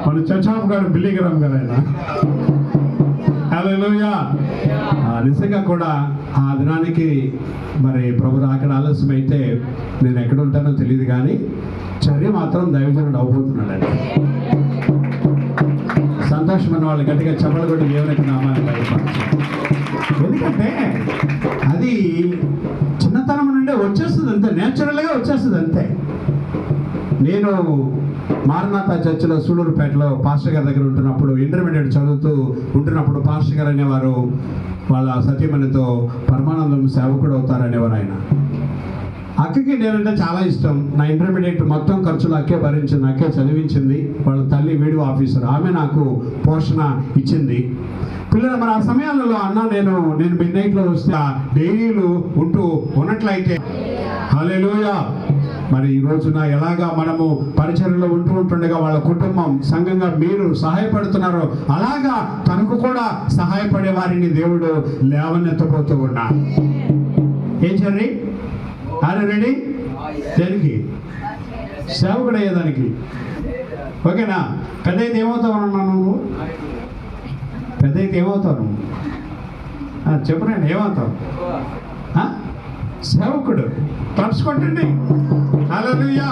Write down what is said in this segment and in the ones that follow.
మన చర్చాఫ్ గారు బిల్లీగ్రామ్ గారు ఆయన. హల్లెలూయా. నిజంగా కూడా ఆ దినానికి మరి ప్రభు రాకడ ఆలస్యం అయితే నేను ఎక్కడ ఉంటానో తెలియదు, కానీ చర్య మాత్రం దైవజనుడు అవబోతున్నాడండి. సంతోషమైన వాళ్ళు గట్టిగా చెప్పలు కొట్టి దేవునికి నామాన్ని బయటపడచ్చు. ఎందుకంటే అది చిన్నతనం నుండే వచ్చేస్తుంది, అంతే నేచురల్గా వచ్చేస్తుంది అంతే. నేను మారనాథ చర్చిలో సూళ్ళూరుపేటలో పాస్టర్ గారి దగ్గర ఉంటున్నప్పుడు, ఇంటర్మీడియట్ చదువుతూ ఉంటున్నప్పుడు పాస్టర్ గారు అనేవారు వాళ్ళ సతీమణితో పరమానందం సేవకుడు అవుతారనేవారు. ఆయన అక్కకి నేనంటే చాలా ఇష్టం. నా ఇంటర్మీడియట్ మొత్తం ఖర్చులు అక్కే భరించింది, అక్కే చదివించింది. వాళ్ళ తల్లి వీడియో ఆఫీసర్, ఆమె నాకు పోషణ ఇచ్చింది. పిల్లలు మరి ఆ సమయాలలో అన్న నేను మిడ్ నైట్లో వస్తే డైరీలు ఉంటూ ఉన్నట్లయితే హల్లెలూయా. మరి ఈ రోజున ఎలాగా మనము పరిచర్యలో ఉంటుండగా వాళ్ళ కుటుంబం సంఘంగా మీరు సహాయపడుతున్నారో అలాగా తనకు కూడా సహాయపడే వారిని దేవుడు లేవనెత్తబోతూ ఉన్నారు. ఏం చెర్రీ రెడీ దేనికి? సేవకుడు అయ్యేదానికి. ఓకేనా? పెద్ద అయితే ఏమవుతావు అన్నా నువ్వు? పెద్ద అయితే ఏమవుతావు నువ్వు? చెప్పనండి, ఏమవుతావు? సేవకుడు. క్లాప్స్ కొట్టండి. హల్లెలూయా.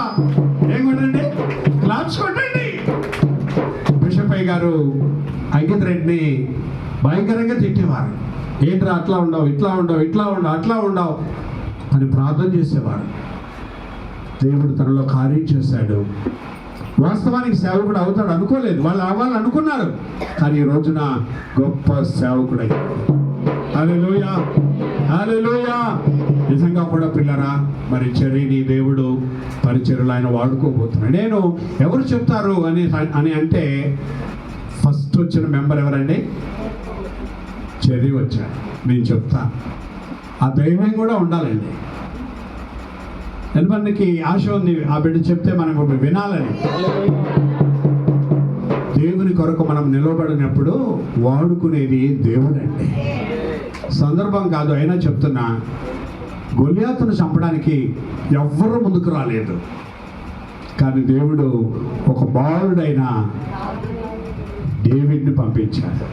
ఏం కొట్టండి? క్లాప్స్ కొట్టండి. బిషప్ అయ్య గారు అంకిత్ రెడ్డిని భయంకరంగా తిట్టేవారు. ఏంట్రా అట్లా ఉండవు, ఇట్లా ఉండవు, ఇట్లా ఉండవు, అట్లా ఉండవు అని ప్రార్థన చేసేవారు. దేవుడు తనలో కార్యం చేశాడు. వాస్తవానికి సేవకుడు అవుతాడు అనుకోలేదు, వాళ్ళు అవ్వాలని అనుకున్నారు, కానీ ఈ రోజున గొప్ప సేవకుడై. హల్లెలూయా, హల్లెలూయా. నిజంగా కూడా పిల్లరా, మరి చెర్రీని దేవుడు పరిచర్యలు ఆయన వాడుకోబోతున్నాడు. నేను ఎవరు చెప్తారు అని అంటే ఫస్ట్ వచ్చిన మెంబర్ ఎవరండి? చెర్రీ వచ్చాడు. నేను చెప్తాను. ఆ ధైర్యం కూడా ఉండాలండి. ఎంతమందికి ఆశ ఉంది ఆ బిడ్డ చెప్తే మనం వినాలని? దేవుని కొరకు మనం నిలబడినప్పుడు వాడుకునేది దేవుడండి, సందర్భం కాదు. అయినా చెప్తున్నా, గొలియాతును చంపడానికి ఎవ్వరూ ముందుకు రాలేదు, కానీ దేవుడు ఒక బాలుడైన డేవిడ్ని పంపించాడు.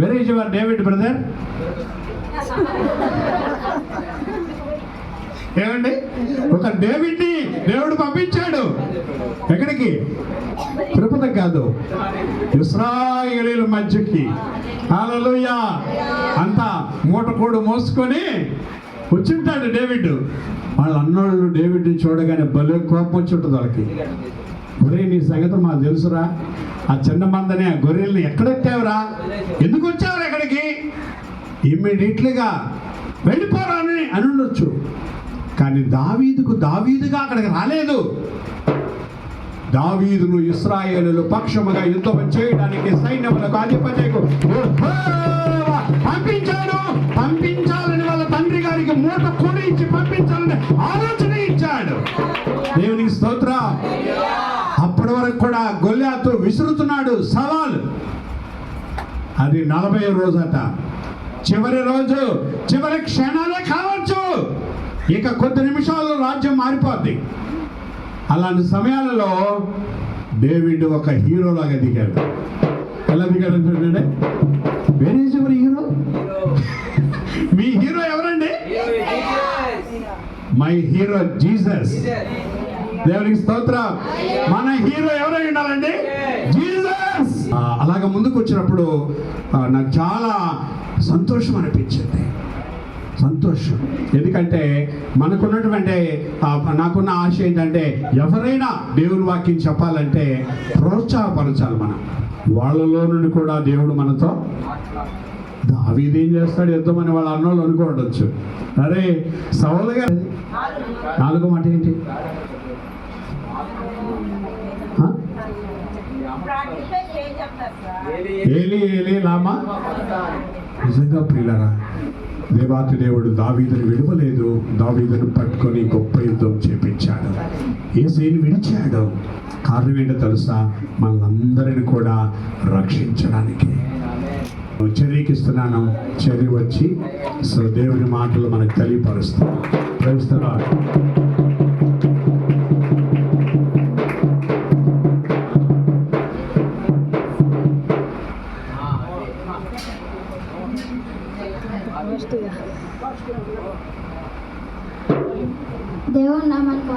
Where is your David brother? ఏమండి? ఒక డేవిడ్ని దేవుడు పంపించాడు. ఎక్కడికి? తిరుపతికి కాదు, ఇశ్రాయేలీయుల మధ్యకి. హల్లెలూయా. అంతా మూటకోడు మోసుకొని వచ్చింటాడు డేవిడ్. వాళ్ళ అన్నోళ్ళు డేవిడ్ని చూడగానే భలే కోపం వచ్చి ఉంటుంది వాళ్ళకి. ఒరే, నీ సంగతి మాకు తెలుసురా, ఆ చిన్న మందని ఆ గొర్రెల్ని ఎక్కడెత్తావురా, ఎందుకు వచ్చావురా ఎక్కడికి, ఇమ్మీడియట్లీగా వెళ్ళిపోరా అని ఉండొచ్చు. కానీ దావీదుగా అక్కడికి రాలేదు. దావీదును ఇశ్రాయేలు పక్షముగా యుద్ధం చేయడానికి సైన్యములకు అధిపతికు పంపించాడు. పంపించాలని వాళ్ళ తండ్రి గారికి మూట కొడి ఇచ్చి పంపించాలని ఆలోచన ఇచ్చాడు. దేవునికి స్తోత్రం. అప్పటి వరకు కూడా గొల్యాతు విసురుతున్నాడు సవాల్. అది 40వ రోజట, చివరి రోజు, చివరి క్షణాలే కావచ్చు. ఇక కొద్ది నిమిషాల్లో రాజ్యం మారిపోద్ది. అలాంటి సమయాలలో డేవిడ్ ఒక హీరోలాగా దిగాడు. ఎలా దిగాడు అంటే, వేర్ ఈజ్ యువర్ హీరో? మీ హీరో ఎవరండి? My hero Jesus. దేవునికి స్తోత్రం. మన హీరో ఎవరై ఉండాలండి? జీసస్. అలాగ ముందుకు వచ్చినప్పుడు నాకు చాలా సంతోషం అనిపించింది. సంతోషం. ఎందుకంటే మనకున్నటువంటి నాకున్న ఆశ ఏంటంటే, ఎవరైనా దేవుని వాక్యం చెప్పాలంటే ప్రోత్సాహపరచాలి మనం. వాళ్ళలో నుండి కూడా దేవుడు మనతో. దావీదు ఏం చేస్తాడు యుద్ధమని వాళ్ళ అన్నోళ్ళు అనుకోవచ్చు. అరే సౌలు గారు 4వ మాట ఏంటి? ఏలి ఏలి లామా. నిజంగా ప్రియులరా, దేవాతి దేవుడు దావీదును విడవలేదు. దావీదును పట్టుకొని గొప్ప యుద్ధం చేపించాడు. యేసయ్యను విడిచాడు. కారణం ఏంటో తెలుసా? మనందరిని కూడా రక్షించడానికి. చెర్రీకి ఇస్తున్నాను. చెర్రీ వచ్చి దేవుని మాటలు మనకు తెలియపరుస్తాను. ప్రేమిస్తున్నాడు.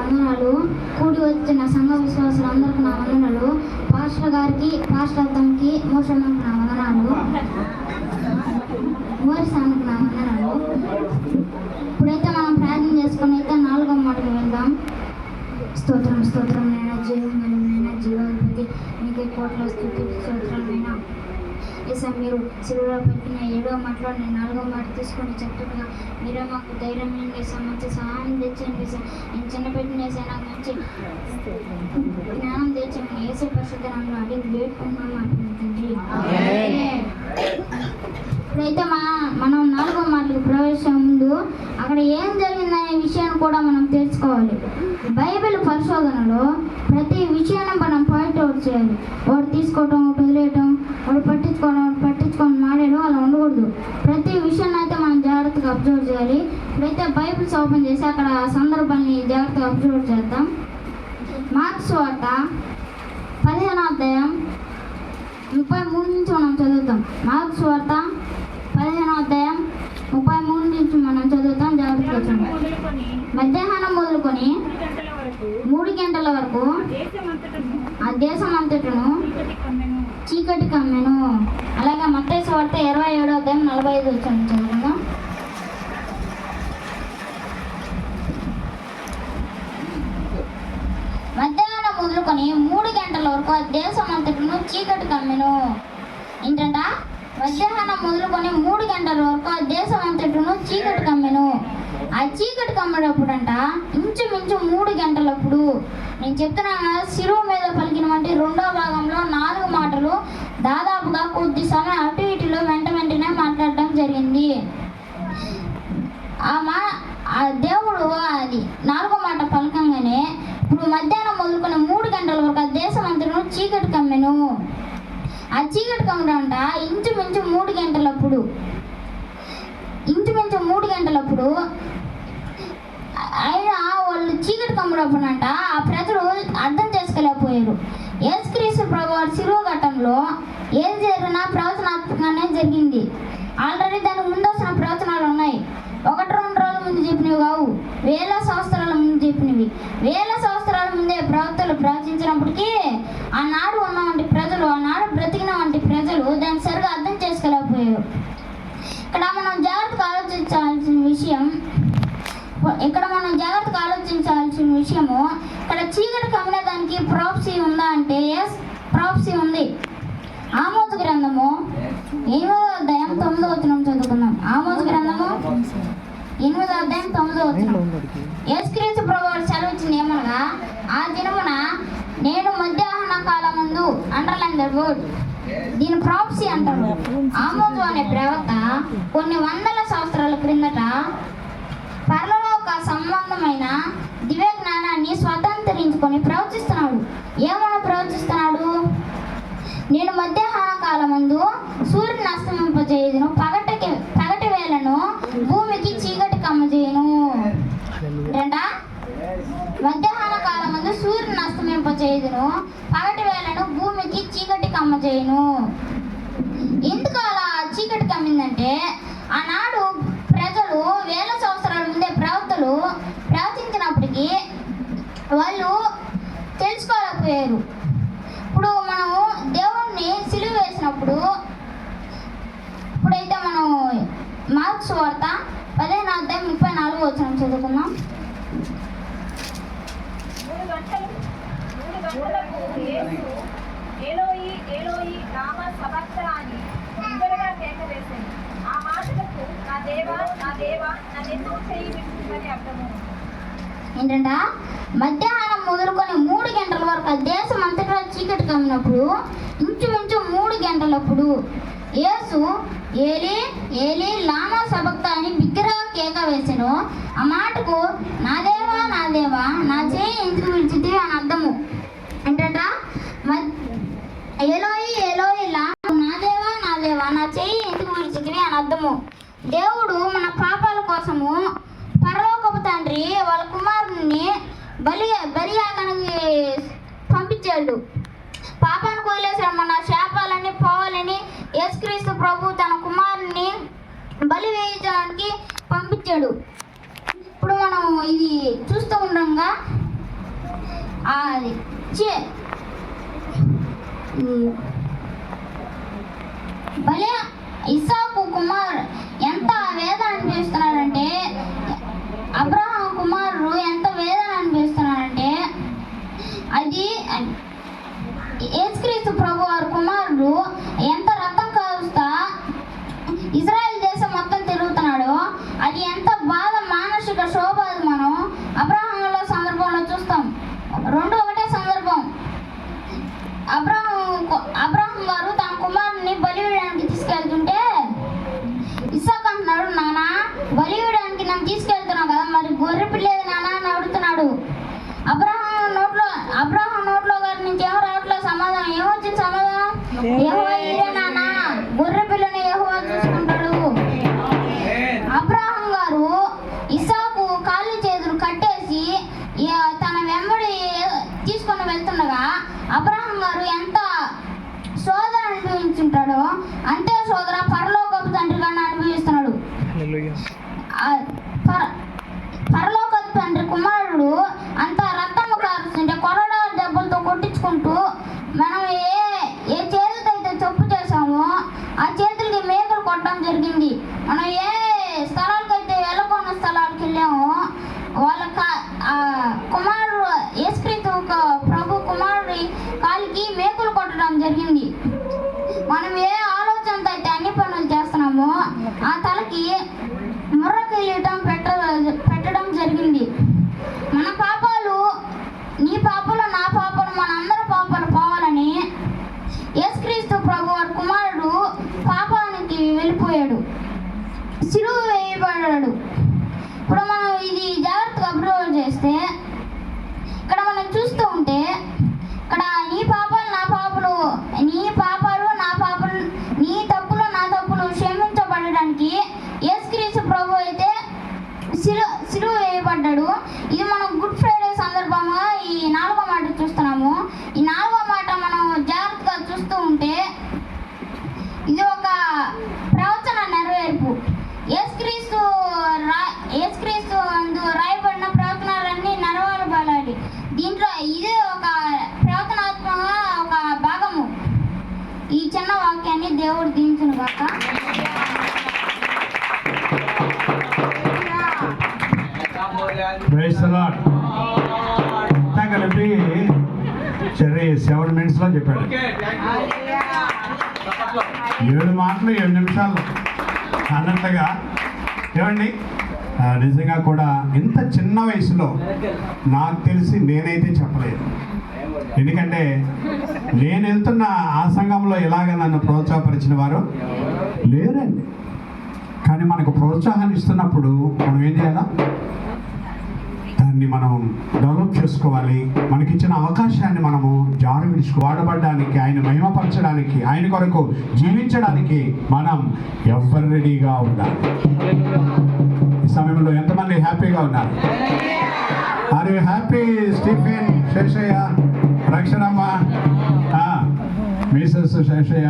వందనాలు. కూడి వచ్చిన సంఘ విశ్వాసులందరికీ నా వందనాలు. పాస్టర్ గారికి, పాస్టర్ అర్థంకి, మోసమ్మకి నా వందనాలు. మోరిసానికి నా వందనాలు. ఇప్పుడైతే మనం ప్రార్థన చేసుకుని అయితే 4వ మాటకు వెళ్దాం. స్తోత్రం స్తోత్రం నైనా, జీవమైన జీవాధిపతి నీకే కోట్ల స్తుతి స్తోత్రమైనా. ఏసా మీరు సిలువలో పెట్టిన 7వ మాటలో నేను 4వ మాట తీసుకొని చక్కగా మీరే మాకు ధైర్యం వేసా, మంచి సహాయం తెచ్చండి వేసా. నేను చిన్న పెట్టిన వేసా, నాకు మంచి జ్ఞానం తెచ్చండి ఏసే పరిశుద్ధ నామములో అడిగి వేడుకుంటున్నాం తండ్రి. ఇప్పుడైతే మనం 4వ మాటలకు ప్రవేశం ముందు అక్కడ ఏం జరిగిందనే విషయాన్ని కూడా మనం తెలుసుకోవాలి. బైబిల్ పరిశోధనలో ప్రతి విషయాన్ని మనం పాయింట్ అవుట్ చేయాలి. వాడు తీసుకోవటం, ఒకటి వదిలేయటం, వాడు పట్టించుకొని మాడేయడం అలా ఉండకూడదు. ప్రతి విషయాన్ని అయితే మనం జాగ్రత్తగా అబ్జర్వ్ చేయాలి. ఇప్పుడైతే బైబిల్స్ ఓపెన్ చేసి అక్కడ సందర్భాన్ని జాగ్రత్తగా అబ్జర్వ్ చేద్దాం. మార్క్స్ వార్త 15వ అధ్యాయం 33 నుంచి మనం చదువుతాం. మార్క్స్ వార్త 15వ అధ్యాయం 33 నుంచి మనం చదువుతాం. జాగ్రత్తగా చూడండి. మధ్యాహ్నం మొదలుకొని 3 గంటల వరకు ఆ దేశం అంతటను చీకటి కమ్మెను. అలాగే మత్తయి సువార్త 27వ అధ్యాయం 45 వచ్చాను చదువుకుందాం. మధ్యాహ్నం మొదలుకొని 3 గంటల వరకు ఆ దేశం అంతటను చీకటి కమ్మెను. ఏంటంట? మధ్యాహ్నం మొదలుకొని 3 గంటల వరకు ఆ దేశం అంతటను చీకటి కమ్మెను. ఆ చీకటి కమ్మేటప్పుడంట ఇంచుమించు 3 గంటలప్పుడు, నేను చెప్తున్నాను శిలువ మీద పలికిన వంటి 2వ భాగంలో 4 మాటలు దాదాపుగా కొద్ది సమయం అటు ఇటులో వెంటనే మాట్లాడటం జరిగింది. ఆ దేవుడు అది 4వ మాట పలకంగానే ఇప్పుడు మధ్యాహ్నం మొదలుకొని 3 గంటల వరకు ఆ దేశం అంతటను చీకటి కమ్మెను. ఆ చీకటి కమ్మడంట ఇంచుమించు 3 గంటలప్పుడు అయినా వాళ్ళు చీకటి కమ్ముడప్పుడంట ఆ ప్రజలు అర్థం చేసుకోలేకపోయారు. యేసుక్రీస్తు ప్రభువారి శిలువ ఘట్టంలో ఏది జరిగినా ప్రవచనాత్మకంగానే జరిగింది. ఆల్రెడీ దానికి ముందు వచ్చిన ప్రవచనాలు ఉన్నాయి. 1-2 రోజుల ముందు చెప్పినవి కావు, వేల సంవత్సరాల ముందు చెప్పినవి. వేల సంవత్సరాల ముందే ప్రవక్తలు ప్రవచించినప్పటికీ ఆనాడు ఉన్నవంటి ప్రజలు, ఆనాడు బ్రతికిన వంటి ప్రజలు దాన్ని సరిగా అర్థం చేసుకోలేకపోయారు. ఇక్కడ మనం జాగ్రత్తగా ఆలోచించాల్సిన విషయము ఇక్కడ చీకటి కమ్మేదానికి ప్రాప్సీ ఉందా అంటే ఎస్, ప్రాప్సీ ఉంది. ఆమోజు గ్రంథము 8వ అధ్యాయం 9వ వచనం చదువుకుందాం. ఆమోజు గ్రంథము 8వ అధ్యాయం 9వ వచనం. యేసుక్రీస్తు ప్రభువారు సెలవిచ్చింది ఏమనగా, ఆ దినమున నేను మధ్యాహ్న కాలం ముందు, అండర్లైన్ ద వర్డ్, దీని ప్రాప్సీ అంటారు. ఆమోజు అనే ప్రవక్త కొన్ని వందల సంవత్సరాల క్రిందట పరలోక సంబంధమైన దివ్య జ్ఞానాన్ని స్వతంత్రించుకొని ప్రవచిస్తున్నాడు. ఏమని ప్రవచిస్తున్నాడు? నేను మధ్యాహ్న కాలం ముందు సూర్యుని అస్తమింపజేయుదును, పగటి వేళను భూమికి చీకటి కమ్మజేయును. మధ్యాహ్న కాలం ముందు సూర్యుని అస్తమింపజేయుదును, పగటి వేళను భూమికి చీకటి కమ్మజేయును. ఎందుకు అలా చీకటి కమ్మిందంటే ఆనాడు ప్రజలు వేల సంవత్సరాల ముందే ప్రవక్తలు ప్రవచించినప్పటికీ వాళ్ళు తెలుసుకోలేకపోయారు. ఇప్పుడు మనము దేవుణ్ణి సిలువ వేసినప్పుడు, ఇప్పుడైతే మనం మార్క్స్ వార్త 15వ అధ్యాయం 34వ వచనం చదువుకున్నాం. 3 గంటలకు యేసు ఏలోయి ఏలోయి లామా సబక్తాని బిగ్గరగా కేక వేసింది. ఆ మాటలకు నా దేవా నా దేవా నన్నెందుకు చేయి విడిచిపెట్టమని అర్థము. ఏంటంట? మధ్యాహ్నం మొదలుకొని 3 గంటల వరకు ఆ దేశం అంతటా చీకటి కమ్మినప్పుడు, ఇంచుమించు 3 గంటలప్పుడు యేసు ఏలీ ఏలీ లామా సబక్తాని బిగ్గరగా కేక వేసాను. ఆ మాటకు నా దేవా నా చేయి ఎందుకు విడిచితివి అని అర్థము. ఏంటంట? ఏలోయి ఏలోయి నా దేవా నా చేయి ఎందుకు విడిచితివి అని అర్థము. దేవుడు మన పాపాల కోసము పరలోకపు తండ్రి వాళ్ళ కుమారుని బలియాగానికి పంపించాడు. పాపానికి వదిలేశాడు. మన శాపాలన్నీ పోవాలని యేసుక్రీస్తు ప్రభు తన కుమారుని బలి వేయించడానికి పంపించాడు. ఇప్పుడు మనం ఇది చూస్తూ ఉండగా అది భలే ఇస్సాకు కుమార్ ఎంత వేదన అనిపిస్తున్నాడంటే, అబ్రహాం కుమారుడు ఎంత వేదన అనిపిస్తున్నాడంటే, అది యేసుక్రీస్తు ప్రభు వారి కుమారుడు ఎంత రక్తం కారుస్తా ఇజ్రాయెల్ దేశం మొత్తం తిరుగుతున్నాడు. అది ఎంత బాధ, మానసిక శోభ అది మనం అబ్రహాంలో సందర్భంలో చూస్తాం. రెండు ఒకటే సందర్భం. అబ్రహాం గారు తన కుమారుని బలి ఇవ్వడానికి తీసుకెళ్తుంటే ఇస్సాకు అంటున్నాడు, నాన్న బలి ఇవ్వడానికి నన్ను తీసుకెళ్తున్నావు కదా, మరి గొర్రె పిల్లేదు నాన్న అని అడుగుతున్నాడు. అబ్రహాం నోట్లో గారి నుంచి ఏమో రావట్లేదు సమాధానం. ఏమొచ్చింది సమాధానం? యెహోవా ఈరే నాన్న, గొర్రె పిల్లని యెహోవా చూసుకుంటాడు. అబ్రహాం గారు ఇస్సాకు కాళ్ళు చేతులు కట్టేసి తన వెంబడి తీసుకొని వెళ్తుండగా అబ్రహాం గారు ఎంత శోధన అనుభవించుంటాడో అంతే శోధన పరలోకపు తండ్రిగా అనుభవిస్తున్నాడు. పరలోకపు తండ్రి కుమారుడు అంత రక్తము కారుస్తుంటే కొరడా దెబ్బలతో కొట్టించుకుంటూ మనం ఏ చేతులతో అయితే తప్పు చేసామో ఆ చేతులకి మేకలు కొట్టడం జరిగింది. మనం ఏ స్థలాలకైతే వెళ్ళకున్న స్థలాలకు వెళ్ళామో వాళ్ళ కుమారుడు యేసుక్రీస్తు ప్రభు కుమారుడి కాలికి మేకులు కొట్టడం జరిగింది. మనం ఏ ఆలోచనతో అయితే అన్ని పనులు చేస్తున్నామో ఆ తలకి ముర్ర కిరీటం పెట్టడం జరిగింది. మన పాపాలు, నీ పాపాలు నా పాపాలు మన అందరి పాపాలు పోవాలని యేసుక్రీస్తు ప్రభు వారి కుమారుడు పాపానికి వెళ్ళిపోయాడు, సిలువ వేయబడ్డాడు. ఇప్పుడు మనం ఇది జాగ్రత్తగా అబ్జర్వ్ చేస్తే ఇక్కడ మనం చూస్తూ ఉంటే ఇక్కడ నీ పాపాలు నా పాపాలు, నీ పాపాలు నా పాపాలు, నీ తప్పులు నా తప్పులు క్షమించబడడానికి యేసుక్రీస్తు ప్రభు అయితే సిలువ వేయబడ్డాడు. ఇది మనం గుడ్ ఫ్రైడే సందర్భంగా ఈ 4వ మాట చూస్తున్నాము. ఈ 4వ మాట మనం జాగ్రత్తగా చూస్తూ ఉంటే ఇది ఒక ప్రవచన నెరవేర్పు. యేసుక్రీస్తు అందు రాయబడిన ప్రవచనాలన్నీ నెరవేరబడాలి. దీంట్లో ఇదే ఒక ప్రవచనాత్మకంగా ఒక భాగము. ఈ చిన్న వాక్యాన్ని దేవుడు దీవించును గాక. Praise the lord. అంతా కలిపి సరే 7 minutesలో చెప్పాడు. 7 మాటలు 7 నిమిషాలు అన్నట్టుగా. ఏమండి, నిజంగా కూడా ఇంత చిన్న వయసులో నాకు తెలిసి నేనైతే చెప్పలేదు. ఎందుకంటే నేను వెళ్తున్న ఆ సంఘంలో ఇలాగ నన్ను ప్రోత్సాహపరిచిన వారు లేరండి. కానీ మనకు ప్రోత్సాహాన్ని ఇస్తున్నప్పుడు మనం ఏం చేయాలా? దాన్ని మనం డెవలప్ చేసుకోవాలి. మనకిచ్చిన అవకాశాన్ని మనము జారు విడుచుకు వాడబడడానికి, ఆయన మహిమపరచడానికి, ఆయన కొరకు జీవించడానికి మనం ఎవరు రెడీగా ఉండాలి. ఈ సమయంలో ఎంతమంది హ్యాపీగా ఉన్నారు? Are you happy? Stephen, Seshaiah, Rakshanamma, Mrs Seshaiah,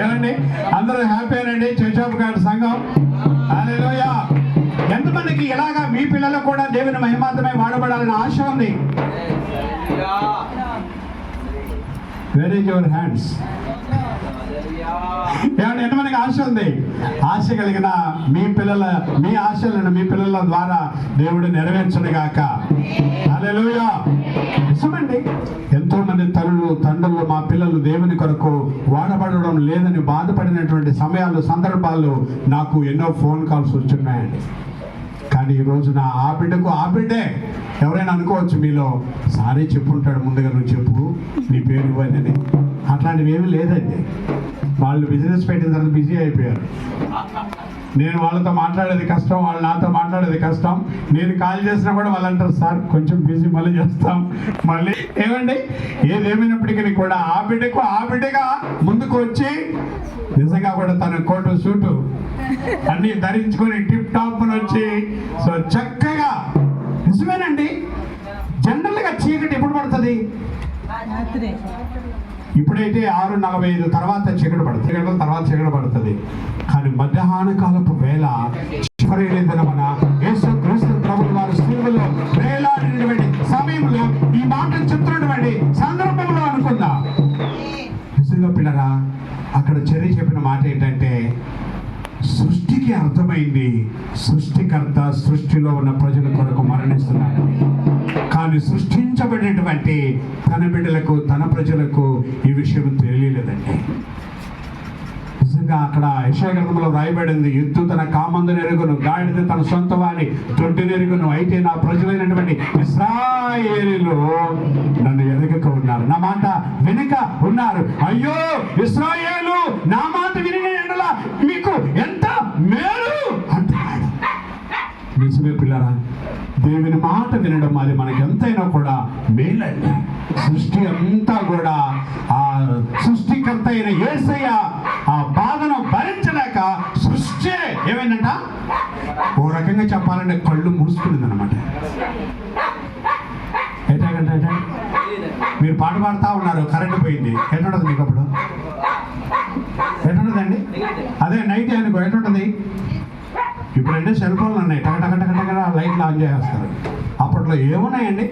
ఏమండి అందరూ హ్యాపీనండి? చర్చాపు గారి సంఘం హల్లెలూయా. ఎంతమందికి ఇలాగా మీ పిల్లలు కూడా దేవుని మహిమార్థమై వాడబడాలని ఆశ ఉంది? Wear is your hands? ఏమంటే ఎంతమందికి ఆశ ఉంది? ఆశ కలిగిన మీ ఆశలను మీ పిల్లల ద్వారా దేవుడు నెరవేర్చునుగాక. హల్లెలూయా. నిజమండి, ఎంతో మంది తల్లులు తండ్రులు మా పిల్లలు దేవుని కొరకు వాడబడడం లేదని బాధపడినటువంటి సమయాలు, సందర్భాలు నాకు ఎన్నో ఫోన్ కాల్స్ వచ్చున్నాయండి. కానీ ఈ రోజున ఆ బిడ్డే ఎవరైనా అనుకోవచ్చు మీలో, సారీ చెప్పుంటాడు ముందుగా, నువ్వు చెప్పు నీ పేరు ఇవ్వని. అట్లాంటివి ఏమీ లేదండి. వాళ్ళు బిజినెస్ పెట్టిన తర్వాత బిజీ అయిపోయారు. నేను వాళ్ళతో మాట్లాడేది కష్టం, వాళ్ళు నాతో మాట్లాడేది కష్టం. నేను కాల్ చేసినా కూడా వాళ్ళు అంటారు, సార్ కొంచెం బిజీ, మళ్ళీ చేస్తాం మళ్ళీ. ఏమండి, ఏదేమైనప్పటికీ కూడా ఆ బిడ్డగా ముందుకు వచ్చి నిజంగా కూడా తన కోటు సూటు అన్ని ధరించుకొని టిప్ టాప్ వచ్చి సో చక్కగా. నిజమేనండి, జనరల్గా చీకటి ఎప్పుడు పడుతుంది? ఇప్పుడైతే 6:45 తర్వాత చీకటి పడుతుంది. కానీ మధ్యాహ్న కాలపు వేళ చివరి మన యేసుక్రీస్తు ప్రభువు వారి శిలువలో వేలాడినటువంటి సమయం మాట ఏంటంటే, సృష్టికి అర్థమైంది సృష్టికర్త సృష్టిలో ఉన్న ప్రజల కొరకు మరణిస్తున్నాడు, కానీ సృష్టించబడినటువంటి తన బిడ్డలకు తన ప్రజలకు ఈ విషయం తెలియలేదండి. నిజంగా అక్కడ యెషయా గ్రంథంలో రాయబడింది, ఎద్దు తన కామందును ఎరుగును, గాడిద తన సొంత వాని తొట్టిని ఎరుగును, అయితే నా ప్రజలైనటువంటి ఇశ్రాయేలీయులు నన్ను ఎరగక ఉన్నారు, నా మాట వెనుక ఉన్నారు. అయ్యో ఇశ్రాయేలు, నా మాట విని ఎడల మీకు ఎంత మేలు అంటున్నాడు. నిజమే పిల్లరా, దేవుని మాట వినడం అది మనకి ఎంతైనా కూడా మేలండి. సృష్టి అంతా కూడా ఆ సృష్టికర్త అయిన యేసయ్య ఆ బాధను భరించలేక సృష్టి ఏమైందంట, ఓ రకంగా చెప్పాలంటే కళ్ళు మూసుకునింది అనమాట. ఏంటంటే మీరు పాట పాడుతూ ఉన్నారు, కరెంట్ పోయింది, ఎట్లుంటుంది మీకు అప్పుడు? ఎట్లుంటుందండి? అదే నైట్ అనుకో ఎట్లుంటుంది? ఇప్పుడు అంటే సెల్ ఫోన్లు ఉన్నాయి, టకటకటకటగా లైట్లు ఆన్ చేసేస్తారు. అప్పట్లో ఏమున్నాయండి?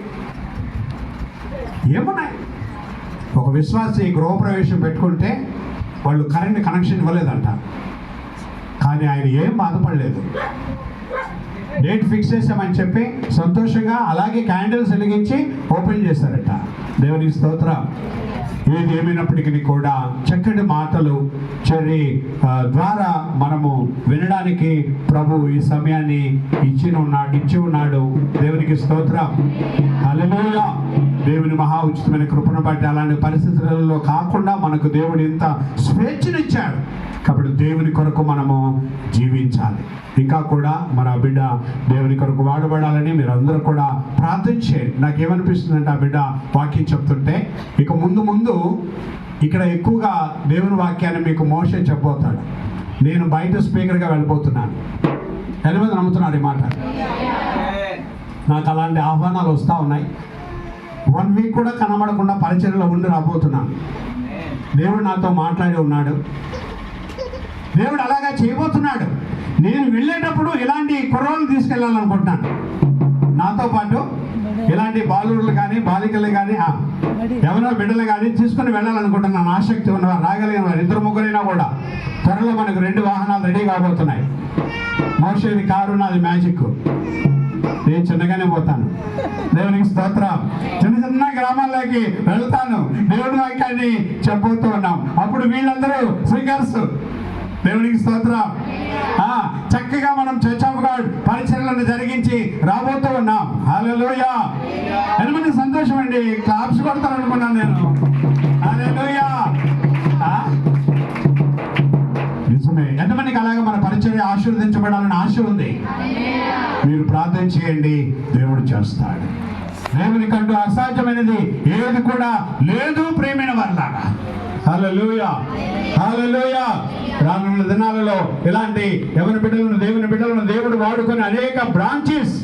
ఏమున్నాయి? ఒక విశ్వాసి గృహప్రవేశం పెట్టుకుంటే వాళ్ళు కరెంట్ కనెక్షన్ ఇవ్వలేదంట, కానీ ఆయన ఏం బాధపడలేదు. డేట్ ఫిక్స్ చేసామని చెప్పి సంతోషంగా అలాగే క్యాండిల్స్ వెలిగించి ఓపెన్ చేశారట. దేవునికి స్తోత్రం. ఏది ఏమైనప్పటికీ కూడా చక్కటి మాటలు ద్వారా మనము వినడానికి ప్రభు ఈ సమయాన్ని ఇచ్చి ఉన్నాడు. దేవునికి స్తోత్రం. హల్లెలూయా. దేవుని మహా ఉచితమైన కృపను బట్టి అలాంటి పరిస్థితులలో కాకుండా మనకు దేవుడు ఇంత స్వేచ్ఛనిచ్చాడు. కాబట్టి దేవుని కొరకు మనము జీవించాలి. ఇంకా కూడా మన బిడ్డ దేవుని కొరకు వాడబడాలని మీరు అందరూ కూడా ప్రార్థన చేయండి. నాకేమనిపిస్తుందంటే ఆ బిడ్డ వాక్యం చెప్తుంటే ఇక ముందు ఇక్కడ ఎక్కువగా దేవుని వాక్యాన్ని మీకు మోషే చెప్పబోతాడు. నేను బయట స్పీకర్గా వెళ్ళిపోతున్నాను. ఎంతమంది నమ్ముతున్నారు ఈ మాట? నాకు అలాంటి ఆహ్వానాలు వస్తూ ఉన్నాయి. 1 వీక్ కూడా కనబడకుండా పరిచర్యలో ఉండి రాబోతున్నాను. దేవుడు నాతో మాట్లాడి ఉన్నాడు. దేవుడు అలాగా చేయబోతున్నాడు. నేను వెళ్ళేటప్పుడు ఇలాంటి కుర్రోళ్ళు తీసుకెళ్ళాలనుకుంటున్నాను. నాతో పాటు ఇలాంటి బాలురులు కానీ బాలికలు కానీ ఎవరో బిడ్డలు కానీ తీసుకుని వెళ్ళాలనుకుంటున్నాను. ఆసక్తి ఉన్నవారు, రాగలిగిన వారు 2-3 కూడా త్వరలో మనకు 2 వాహనాలు రెడీ కాబోతున్నాయి. మోషేది కారు, నాది మ్యాజిక్. నేను చిన్నగానే పోతాను. దేవునికి స్తోత్రం. చిన్న గ్రామాల్లోకి వెళ్తాను. దేవుని వాక్యాన్ని చెప్పబోతూ ఉన్నాం. అప్పుడు వీళ్ళందరూ సింగర్స్. దేవునికి స్తోత్రం. చక్కగా మనం చర్చ్ ఆఫ్ గాడ్ పరిచర్యలను జరిగించి రాబోతూ ఉన్నాం. హల్లెలూయా. ఎంతమంది సంతోషం అండి? క్లాప్స్ కొడతారనుకున్నాను నేను. హల్లెలూయా. నిజమే. ఎంతమందికి అలాగే మన పరిచర్య ఆశీర్వదించబడాలని ఆశ ఉంది? మీరు ప్రార్థన చేయండి, దేవుడు చేస్తాడు. దేవుని కంటూ అసాధ్యమైనది ఏది కూడా లేదు ప్రేమైన వారిలాగా. హల్లెలూయా. హల్లెలూయా. రానున్న దినాలలో ఇలాంటి దేవుని బిడ్డలను దేవుడు వాడుకొని అనేక బ్రాంచెస్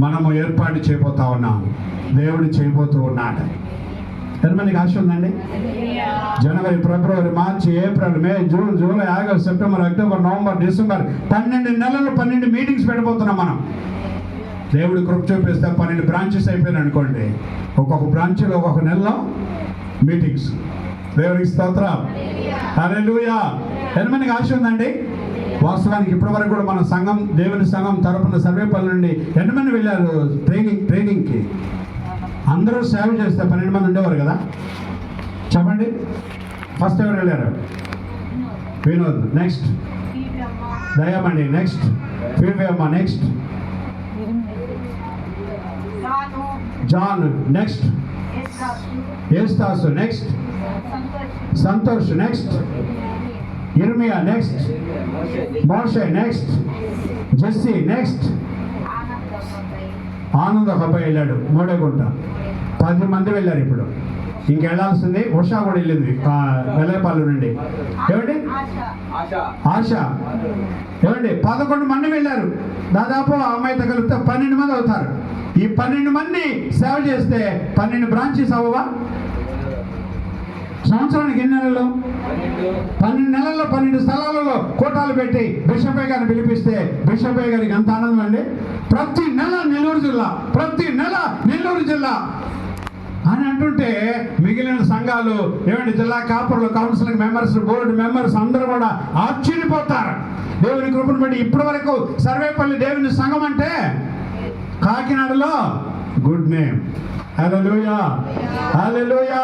మనము ఏర్పాటు చేయబోతా ఉన్నాం. దేవుడు చేయబోతూ ఉన్నాడు. ఎంతమందికి ఆశ ఉందండి? జనవరి, ఫిబ్రవరి, మార్చి, April, May, June, July, August, September, October, November, December 12 నెలలు 12 మీటింగ్స్ పెట్టబోతున్నాం మనం. దేవుడు కృప చూపిస్తే 12 బ్రాంచెస్ అయిపోయినాయి అనుకోండి. ఒక్కొక్క బ్రాంచ్లో ఒక్కొక్క నెలలో మీటింగ్స్. దేవునికి స్తోత్రం. హల్లెలూయా. ఎంతమందికి ఆశ ఉందండి? వాస్తవానికి ఇప్పటి వరకు కూడా మన సంఘం, దేవుని సంఘం తరపున సర్వేపల్లి నుండి ఎంతమంది వెళ్ళారు ట్రైనింగ్కి? అందరూ సేవ చేస్తే 12 మంది ఉండేవారు కదా. చెప్పండి, ఫస్ట్ ఎవరు వెళ్ళారు? Vinod, next Dayamandi, next Feevamma, next John, next Estasu, next Santosh, next Irmiya, next Moshe, next Jessie, next Anand ఒక అబ్బాయి వెళ్ళాడు మోడేగుంట. 10 మంది వెళ్ళారు. ఇప్పుడు ఇంకెళ్ళాల్సింది ఉషా కూడా వెళ్ళింది వెల్లైపల్లి నుండి. ఏమండి ఆశ, ఏమండి 11 మంది వెళ్ళారు. దాదాపు ఆ అమ్మాయితో కలిపితే 12 మంది అవుతారు. ఈ 12 మంది సేవ చేస్తే 12 బ్రాంచెస్ అవ్వవా? సంవత్సరానికి ఎన్ని నెలలు? 12 నెలల్లో 12 స్థలాలలో కోటాలు పెట్టి బిషపయ్య గారిని పిలిపిస్తే బిషపయ్య గారికి ఎంత ఆనందం అండి. ప్రతి నెల నెల్లూరు జిల్లా అని అంటుంటే మిగిలిన సంఘాలు ఏమంటే జిల్లా కాపర్లు, కౌన్సిలింగ్ మెంబర్స్, బోర్డు మెంబర్స్ అందరూ కూడా ఆశ్చర్యపోతారు. దేవుని కృపను బట్టి ఇప్పటి వరకు సర్వేపల్లి దేవుని సంఘం అంటే కాకినాడలో గుడ్ నేమ్. హల్లెలూయా, హల్లెలూయా.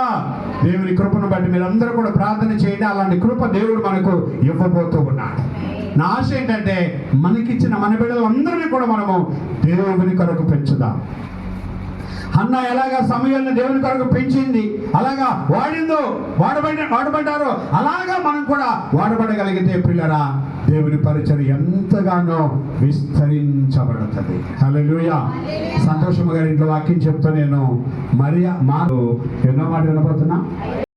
దేవుని కృపను బట్టి మీరందరూ కూడా ప్రార్థన చేయండి. అలాంటి కృప దేవుడు మనకు ఇవ్వబోతూ ఉన్నాడు. నా ఆశ ఏంటంటే మనకిచ్చిన మన బిడ్డలందరినీ కూడా మనము దేవుని కొరకు పెంచుదాం. అన్న ఎలాగా సమయాన్ని దేవుని కొరకు పెంచింది, అలాగా వాడబడ్డారో అలాగా మనం కూడా వాడబడగలిగితే పిల్లరా దేవుని పరిచర్య ఎంతగానో విస్తరించబడుతుంది. హల్లెలూయా. సంతోషము గారి ఇంట్లో వాక్యం చెప్తా నేను ఎన్నో మాట వినబోతున్నా.